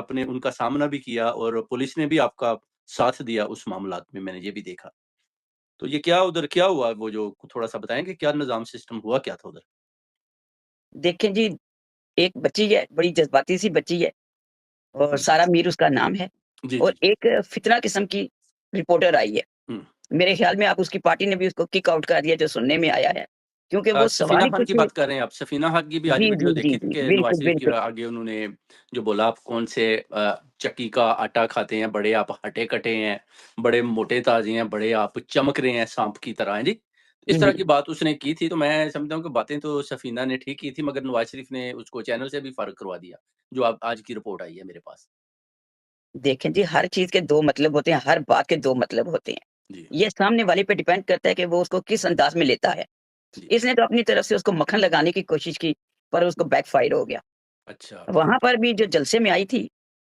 आपने उनका सामना भी किया और पुलिस ने भी आपका साथ दिया उस मामलात में, मैंने ये भी देखा। तो ये क्या उधर क्या हुआ वो जो थोड़ा-सा बताएँगे क्या निज़ाम सिस्टम हुआ क्या था उधर? देखें जी, एक बच्ची है, बड़ी जज़्बाती सी बच्ची है और हुँ। सारा मीर उसका नाम है जी, और जी। एक फ़ितना किस्म की रिपोर्टर आई है। हुँ। मेरे ख़्याल में अब उसकी पार्टी ने भी उसको किक आउट कर दिया जो सुनने में आया है। क्योंकि वो सवाल सफ़ीना ही खान की कुछ बात कर रहे हैं आप? सफ़ीना हक की भी आज जी, वीडियो जी, जी, देखी थी जी। कि नवाज़ बिल्कुल, शरीफ के बिल्कुल। आगे उन्होंने जो बोला आप कौन से चक्की का आटा खाते हैं, बड़े आप हटे-कटे हैं, बड़े मोटे-ताजे हैं, बड़े आप चमक रहे हैं साँप की तरह, हैं जी? इस तरह जी। की बात उसने की थी, तो मैं समझता हूँ कि बातें तो सफ़ीना ने ठीक की थी, मगर नवाज़ शरीफ ने उसको चैनल से भी फ़ारिग करवा दिया, जो अब आज की रिपोर्ट आई है मेरे पास। देखें जी, हर चीज़ के 2 मतलब होते हैं, हर बात के 2 मतलब होते हैं। जी, ये सामने वाले पे डिपेंड करता है कि वो उसको किस अंदाज़ में लेता है। जी। इसने तो अपनी तरफ से उसको मक्खन लगाने की कोशिश की, पर उसको बैकफ़ायर हो गया। अच्छा। वहाँ पर भी जो जलसे में आई थी